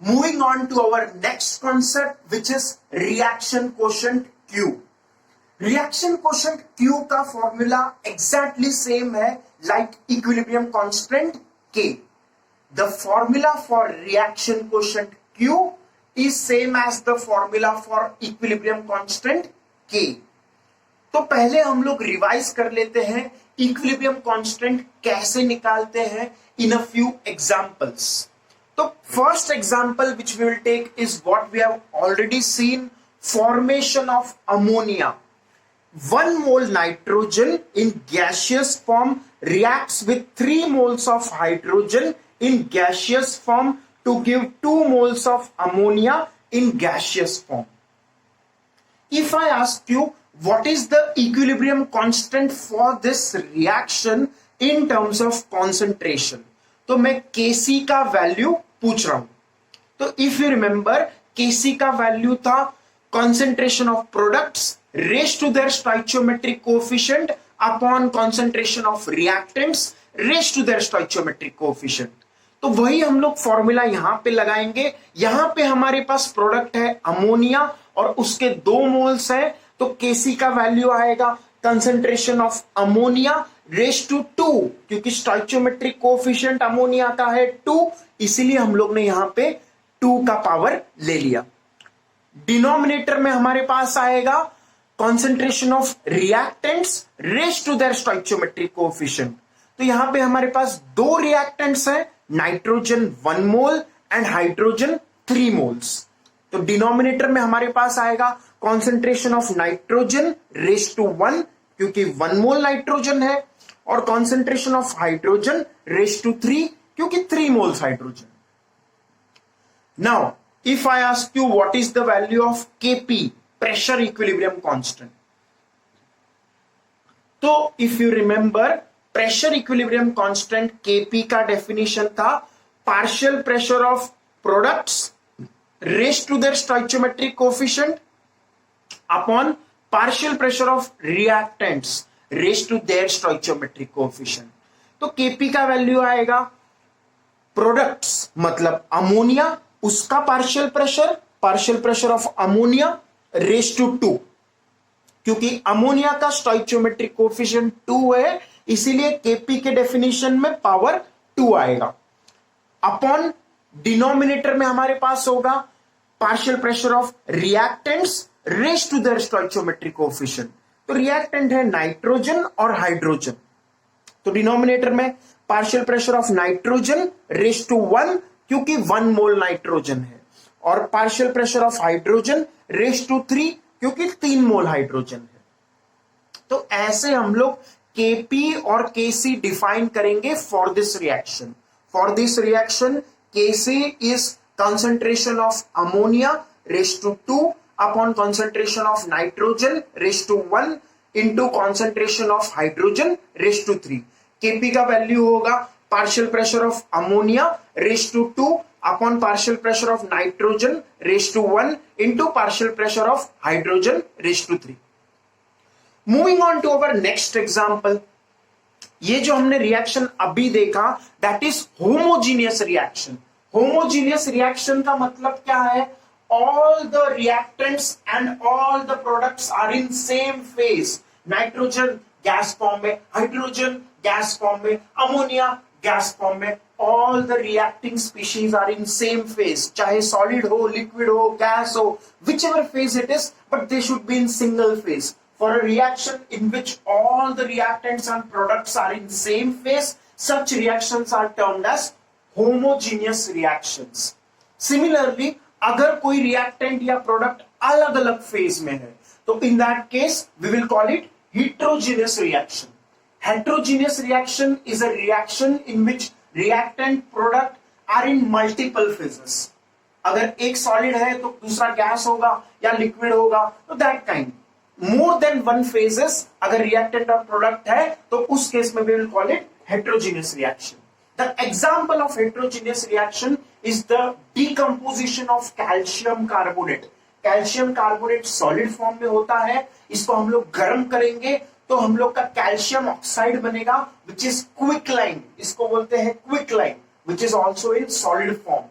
Moving on to our next concept, which is reaction quotient Q. Reaction quotient Q का formula exactly same है like equilibrium constant K. The formula for reaction quotient Q is same as the formula for equilibrium constant K. तो पहले हम लोग revise कर लेते हैं equilibrium constant कैसे निकालते हैं इन अ फ्यू एग्जांपल्स. तो first example which we will take is what we have already seen, formation of ammonia. 1 mole nitrogen in gaseous form reacts with 3 moles of hydrogen in gaseous form to give 2 moles of ammonia in gaseous form. If I ask you what is the equilibrium constant for this reaction in terms of concentration, तो मैं Kc का value पूछ रहा हूं. तो if you remember Kc का value था concentration of products raised to their stoichiometric coefficient upon concentration of reactants raised to their stoichiometric coefficient. तो वही हम लोग फॉर्मूला यहां पे लगाएंगे. यहां पे हमारे पास प्रोडक्ट है अमोनिया और उसके 2 मोल्स है, तो Kc का वैल्यू आएगा concentration of ammonia raised to 2, क्योंकि स्टोइचियोमेट्रिक कोएफिशिएंट अमोनिया का है 2, इसीलिए हम लोग ने यहां पे 2 का पावर ले लिया. डिनोमिनेटर में हमारे पास आएगा concentration of reactants raised to their stoichiometric coefficient. तो यहां पे हमारे पास 2 रिएक्टेंट्स हैं, nitrogen 1 mole and hydrogen 3 moles. तो डिनोमिनेटर में हमारे पास आएगा concentration of nitrogen raised to 1, क्योंकि 1 मोल नाइट्रोजन है, और concentration of hydrogen raised to 3, क्योंकि 3 moles hydrogen. Now if I ask you what is the value of Kp, pressure equilibrium constant, तो if you remember pressure equilibrium constant Kp का definition था partial pressure of products raised to their stoichiometric coefficient upon partial pressure of reactants raised to their stoichiometric coefficient. तो Kp का value आएगा products मतलब ammonia, उसका partial pressure of ammonia raise to 2, क्योंकि ammonia का stoichiometric coefficient 2 है, इसीलिए Kp के डेफिनेशन में पावर 2 आएगा. अपॉन डिनोमिनेटर में हमारे पास होगा partial pressure of reactants raise to their stoichiometric coefficient. तो रिएक्टेंट है नाइट्रोजन और हाइड्रोजन, तो डिनोमिनेटर में partial pressure of nitrogen raise to 1, क्योंकि 1 मोल नाइट्रोजन है, और partial pressure of hydrogen raise to 3, क्योंकि 3 मोल हाइड्रोजन है. तो ऐसे हम लोग Kp और Kc डिफाइन करेंगे for this reaction. For this reaction Kc is concentration of ammonia raise to 2 upon concentration of nitrogen raise to 1 into concentration of hydrogen raise to 3. Kp का value होगा partial pressure of ammonia raised to 2 upon partial pressure of nitrogen raised to 1 into partial pressure of hydrogen raised to 3. Moving on to our next example, ये जो हमने reaction अभी देखा that is homogeneous reaction. Homogeneous reaction का मतलब क्या है? All the reactants and all the products are in same phase. Nitrogen gas form में, हाइड्रोजन गैस फॉर्म में, अमोनिया गैस फॉर्म में, all the reacting species are in same phase, चाहे solid हो, liquid हो, gas हो, whichever phase it is, but they should be in single phase. For a reaction in which all the reactants and products are in same phase, such reactions are termed as homogeneous reactions. Similarly, अगर कोई reactant या product अलग अलग phase में है, तो in that case we will call it heterogeneous reaction. Heterogeneous reaction is a reaction in which reactant product are in multiple phases. अगर एक solid है तो दूसरा gas होगा या liquid होगा, तो that kind. More than one phases अगर reactant और product है तो उस case में we will call it heterogeneous reaction. The example of heterogeneous reaction is the decomposition of calcium carbonate. Calcium carbonate solid form में होता है, इसको हम लोग गर्म करेंगे तो हम लोग का कैल्शियम ऑक्साइड बनेगा विच इज क्विक लाइन, इसको बोलते हैं quick line, which is also in solid form.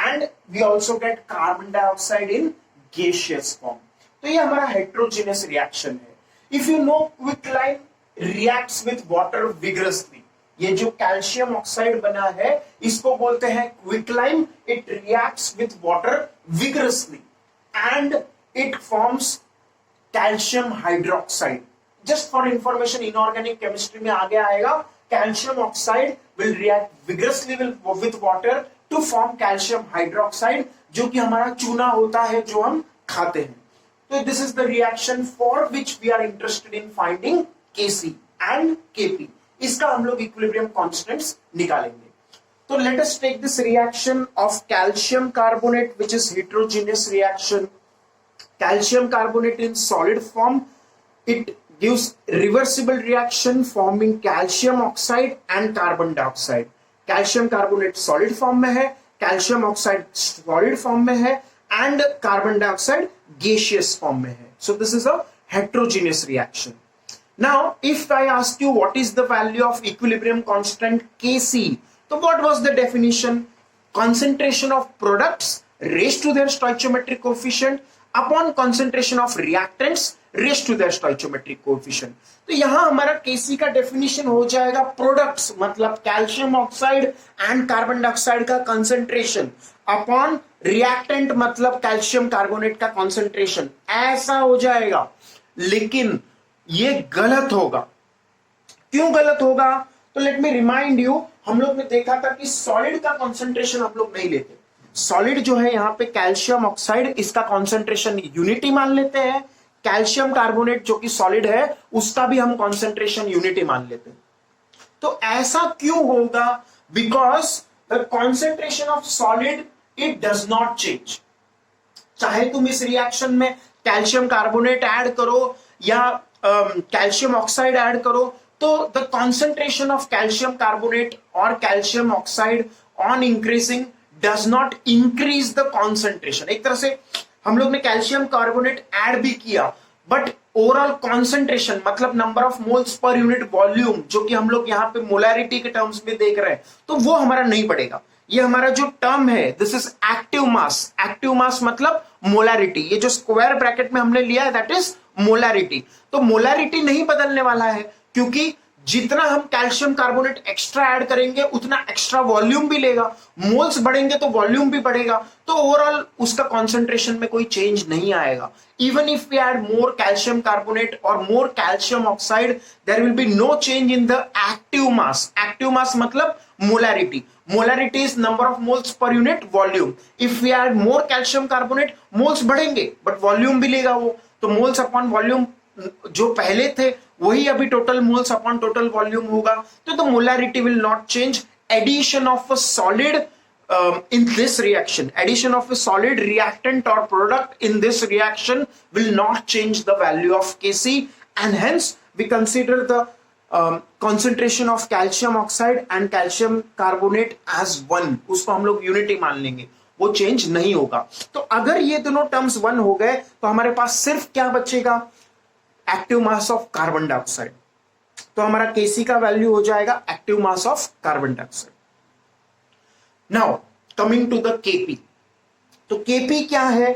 and we also get carbon dioxide in gaseous form. तो ये हमारा heterogeneous reaction है. If you know quicklime reacts with water vigorously. ये जो calcium oxide बना है इसको बोलते हैं quicklime. It reacts with water vigorously and it forms calcium hydroxide. Just for information, inorganic chemistry में आगे आएगा. Calcium oxide will react vigorously with water to form calcium hydroxide, जो कि हमारा चूना होता है जो हम खाते हैं. तो this is the reaction for which we are interested in finding Kc and Kp. इसका हम लोग इक्विलिब्रियम कांस्टेंट्स निकालेंगे. तो let us take this reaction of calcium carbonate which is heterogeneous reaction. Calcium carbonate in solid form, it gives reversible reaction forming calcium oxide and carbon dioxide. Calcium carbonate solid form में है, calcium oxide solid form में है and carbon dioxide gaseous form में है. So this is a heterogeneous reaction. Now, if I ask you what is the value of equilibrium constant Kc, so what was the definition? Concentration of products raised to their stoichiometric coefficient upon concentration of reactants raised to their stoichiometric coefficient. तो यहां हमारा Kc का definition हो जाएगा products मतलब calcium oxide and carbon dioxide का concentration upon reactant मतलब calcium carbonate का कंसेंट्रेशन. ऐसा हो जाएगा. लेकिन ये गलत होगा. क्यों गलत होगा? तो लेट मी रिमाइंड यू, हम लोग ने देखा था कि सॉलिड का कंसंट्रेशन हम लोग नहीं लेते. सॉलिड जो है यहां पे कैल्शियम ऑक्साइड, इसका कंसंट्रेशन यूनिटी मान लेते हैं. कैल्शियम कार्बोनेट जो कि सॉलिड है उसका भी हम कंसंट्रेशन यूनिटी मान लेते हैं. तो ऐसा क्यों होगा? Because the concentration of solid it does not change. चाहे तुम इस रिएक्शन में कैल्शियम कार्बोनेट ऐड करो या कैल्शियम ऑक्साइड ऐड करो, तो the concentration of calcium carbonate और calcium oxide on increasing does not increase the concentration. एक तरह से हम लोग ने कैल्शियम कार्बोनेट ऐड भी किया बट ओवरऑल कॉन्सेंट्रेशन मतलब number of moles per unit volume जो कि हम लोग यहाँ पे मोलैरिटी के टर्म्स में देख रहे हैं, तो वो हमारा नहीं बढ़ेगा. ये हमारा जो टर्म है this is active mass. Active mass मतलब मोलैरिटी. ये जो स्क्वायर ब्रैकेट में हमने लिया है दैट इज मोलैरिटी. तो मोलैरिटी नहीं बदलने वाला है क्योंकि जितना हम कैल्शियम कार्बोनेट एक्स्ट्रा ऐड करेंगे उतना एक्स्ट्रा वॉल्यूम भी लेगा. मोल्स बढ़ेंगे तो वॉल्यूम भी बढ़ेगा. तो ओवरऑल उसका कॉन्सेंट्रेशन में कोई चेंज नहीं आएगा. Even if we add more calcium carbonate और more calcium oxide there will be no change in the active mass. Active mass मतलब molarity. Molarity is number of moles per unit volume. If we add more calcium carbonate moles बढ़ेंगे but volume भी लेगा वो. तो moles upon volume जो पहले थे वही अभी total moles upon total volume होगा. तो the molarity will not change. Addition of a solid in this reaction, addition of a solid reactant or product in this reaction will not change the value of Kc, and hence we consider the concentration of calcium oxide and calcium carbonate as one. उसको हम लोग unity मान लेंगे, वो change नहीं होगा. तो अगर ये दोनों टर्म्स वन हो गए तो हमारे पास सिर्फ क्या बचेगा? Active mass of carbon dioxide. तो हमारा Kc का वैल्यू हो जाएगा active mass of carbon dioxide. Now coming to the Kp. तो Kp क्या है?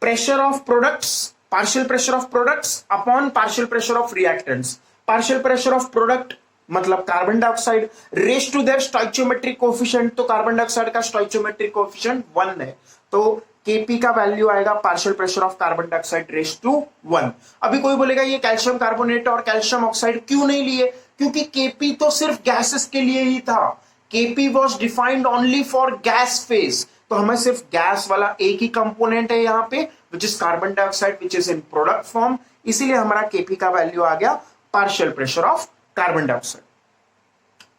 Pressure of products, partial pressure of products upon partial pressure of reactants. Partial pressure of product मतलब carbon dioxide raise to their stoichiometric coefficient. तो carbon dioxide का stoichiometric coefficient 1 है. तो Kp का value आएगा partial pressure of carbon dioxide raise to 1. अभी कोई बोलेगा ये कैल्शियम कार्बोनेट और कैल्शियम ऑक्साइड क्यों नहीं लिए? क्योंकि Kp तो सिर्फ गैसेस के लिए ही था. Kp was defined only for gas phase. तो हमें सिर्फ गैस वाला एक ही कंपोनेंट है यहाँ पे which is carbon dioxide which is in product form. इसीलिए हमारा Kp का वैल्यू आ गया partial pressure of carbon dioxide.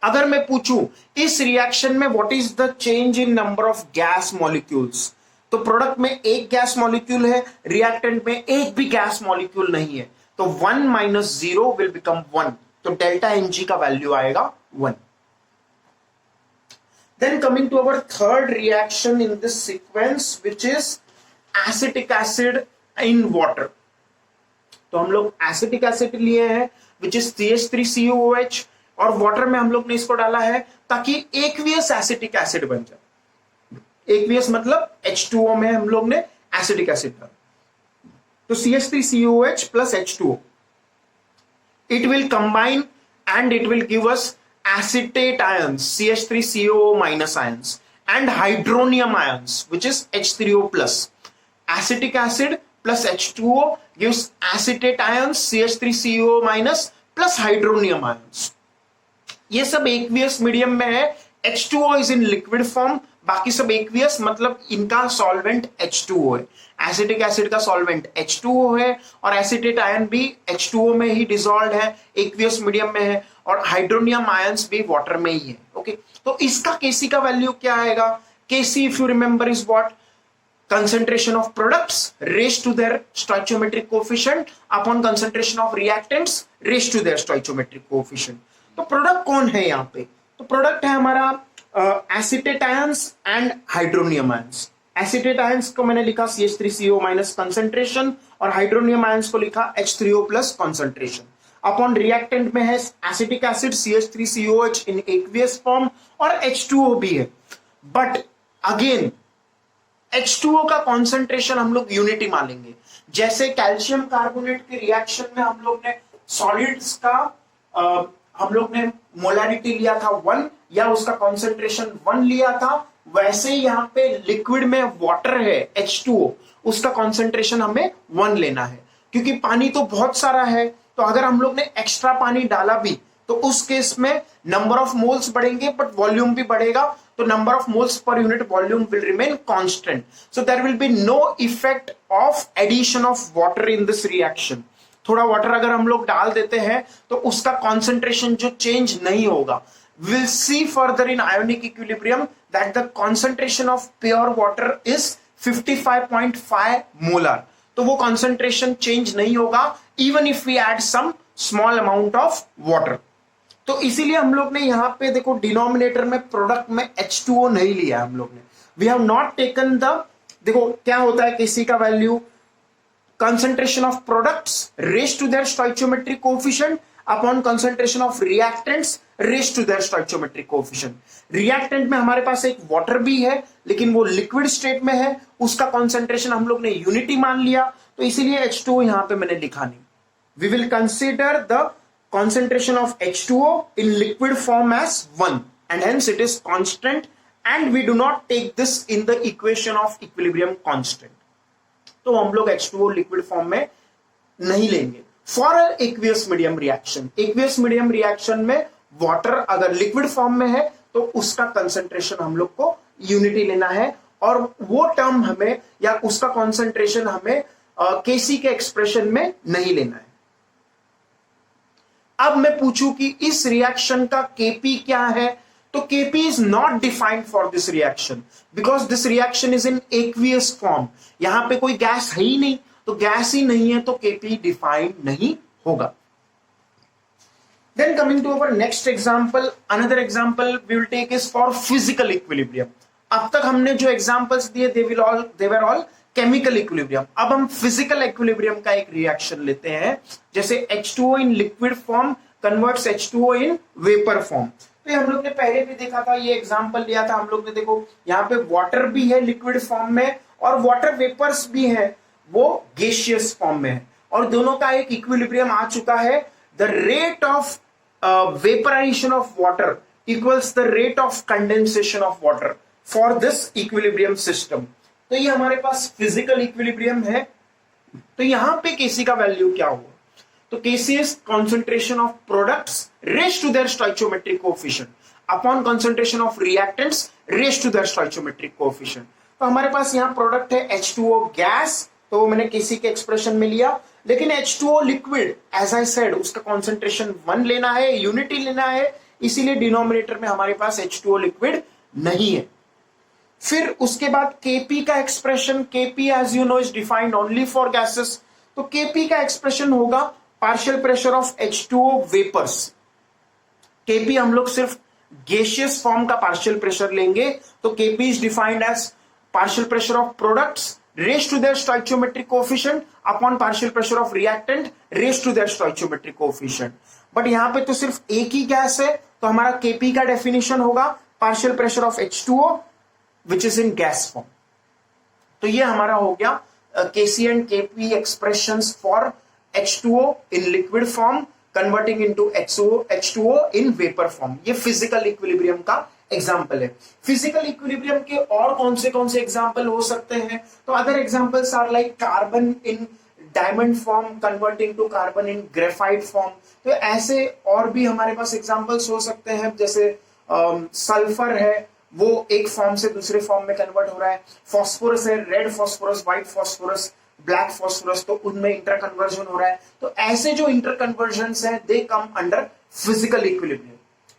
अगर मैं पूछूं इस रिएक्शन में what is the change in number of gas molecules, तो प्रोडक्ट में एक गैस मॉलिक्यूल है, रिएक्टेंट में एक भी गैस मॉलिक्यूल नहीं है. तो 1 माइनस 0 विल बिकम 1. तो डेल्टा Mg का वैल्यू आएगा 1. Then coming to our third reaction in this sequence which is acetic acid in water. तो हम लोग acetic acid लिए हैं which is CH3COOH और water में हम लोग ने इसको डाला है ताकि aqueous acetic acid बन जाए. एक्वियस मतलब H2O में हम लोग ने एसिटिक एसिड डाला, तो CH3COH plus H2O, it will combine and it will give us acetate ions, CH3COO minus ions, and hydronium ions, which is H3O plus. Acetic acid plus H2O gives acetate ions, CH3COO minus plus hydronium ions. ये सब aqueous medium में है. H2O is in liquid form, बाकी सब aqueous मतलब इनका solvent H2O है. Acetic acid का सॉल्वेंट H2O है और एसिटेट आयन भी H2O में ही डिसॉल्व है, एक्वियस मीडियम में है, और हाइड्रोनियम आयंस भी वाटर में ही है. ओके, तो इसका Kc का वैल्यू क्या आएगा? Kc if you remember is what? concentration of products raised to their stoichiometric coefficient upon concentration of reactants raised to their stoichiometric coefficient. तो प्रोडक्ट कौन है यहाँ पे? तो प्रोडक्ट है हमारा acetate ions and hydronium ions. Acetate ions को मैंने लिखा CH3CO माइनस कंसंट्रेशन और हाइड्रोनियम आयंस को लिखा H3O plus concentration. Upon reactant में है एसिटिक एसिड CH3COH इन एक्वियस फॉर्म और H2O भी है. बट अगेन H2O का कॉन्सेंट्रेशन हम लोग यूनिटी मानेंगे. जैसे कैल्शियम कार्बोनेट के रिएक्शन में हम लोग ने सॉलिड्स का हम लोग ने मोलारिटी लिया था 1 या उसका कॉन्सेंट्रेशन 1 लिया था, वैसे यहाँ पे लिक्विड में वाटर है H2O, उसका कॉन्सेंट्रेशन हमें 1 लेना है. क्योंकि पानी तो बहुत सारा है, तो अगर हम लोग ने एक्स्ट्रा पानी डाला भी तो उस केस में नंबर ऑफ मोल्स बढ़ेंगे बट वॉल्यूम भी बढ़ेगा, तो number of moles per unit volume will remain constant. So there will be no effect of addition of water in this reaction. थोड़ा वाटर अगर हम लोग डाल देते हैं तो उसका कॉन्सेंट्रेशन जो चेंज नहीं होगा. Will see further in ionic equilibrium that the concentration of pure water is 55.5 molar. तो वो कॉन्सेंट्रेशन चेंज नहीं होगा even if we add some small amount of water. तो इसीलिए हम लोग ने यहां पे देखो डिनोमिनेटर में प्रोडक्ट में H2O नहीं लिया हम लोग ने. We have not taken the, देखो क्या होता है Kc का value, concentration of products raised to their stoichiometric coefficient upon concentration of reactants raised to their stoichiometric coefficient. reactant में हमारे पास एक water भी है लेकिन वो liquid state में है, उसका concentration हम लोग ने unity मान लिया, तो इसीलिए H2O यहां पे मैंने लिखा नहीं. we will consider the concentration of H2O in liquid form as 1 and hence it is constant and we do not take this in the equation of equilibrium constant. तो हम लोग H2O लिक्विड फॉर्म में नहीं लेंगे. For aqueous medium reaction, aqueous medium reaction में water अगर liquid form में है तो उसका कंसंट्रेशन हम लोग को यूनिटी लेना है और वो टर्म हमें या उसका कंसंट्रेशन हमें Kc के एक्सप्रेशन में नहीं लेना है. अब मैं पूछूं कि इस रिएक्शन का Kp क्या है, तो Kp is not defined for this reaction because this reaction is in aqueous form. यहां पे कोई गैस है ही नहीं, तो गैस ही नहीं है तो Kp डिफाइंड नहीं होगा. Then coming to our next example, another example we will take is for physical equilibrium. अब तक हमने जो examples दिए they were all chemical equilibrium. अब हम physical equilibrium का एक reaction लेते हैं, जैसे H2O in liquid form converts H2O in vapor form. तो हम लोग ने पहले भी देखा था, ये एग्जांपल लिया था हम लोग ने. देखो यहाँ पे वाटर भी है लिक्विड फॉर्म में और वाटर वेपर्स भी है, वो गैसियस फॉर्म में है, और दोनों का एक इक्विलिब्रियम आ चुका है. The rate of vaporization of water equals the rate of condensation of water for this equilibrium system. तो ये हमारे पास फिजिकल इक्विलिब्रियम है. तो यहां पे Kc का वैल्यू क्या हुआ, तो Kc is concentration of products raised to their stoichiometric coefficient upon concentration of reactants raised to their stoichiometric coefficient. तो हमारे पास यहाँ प्रोडक्ट है H2O गैस, तो वो मैंने Kc के एक्सप्रेशन में लिया, लेकिन H2O liquid as I said उसका कॉन्सेंट्रेशन 1 लेना है, यूनिटी लेना है, इसीलिए डिनोमिनेटर में हमारे पास H2O लिक्विड नहीं है. फिर उसके बाद Kp का expression, Kp as you know is defined only for gases, तो Kp का एक्सप्रेशन होगा partial pressure of H2O vapours. Kp हम लोग सिर्फ गैसियस फॉर्म का पार्शियल प्रेशर लेंगे, तो Kp is defined as partial pressure of products raised to their stoichiometric coefficient upon partial pressure of reactant raised to their stoichiometric coefficient. But यहां पे तो सिर्फ एक ही गैस है, तो हमारा Kp का डेफिनेशन होगा partial pressure of H2O which is in gas form. तो ये हमारा हो गया Kc and Kp expressions for H2O in liquid form converting into H2O in vapor form। ये physical equilibrium का एग्जाम्पल है। फिजिकल इक्विलिब्रियम के और कौन से एग्जाम्पल हो सकते हैं? तो other examples are like carbon in diamond form converting to carbon in graphite form. तो ऐसे और भी हमारे पास एग्जाम्पल्स हो सकते हैं, जैसे सल्फर है, वो एक फॉर्म से दूसरे फॉर्म में कन्वर्ट हो रहा है। फॉस्फोरस है, red phosphorus, white phosphorus, black phosphorus, तो उनमें इंटर कन्वर्जन हो रहा है। तो ऐसे जो इंटर कन्वर्जन है दे कम अंडर फिजिकल इक्विलिब्रियम।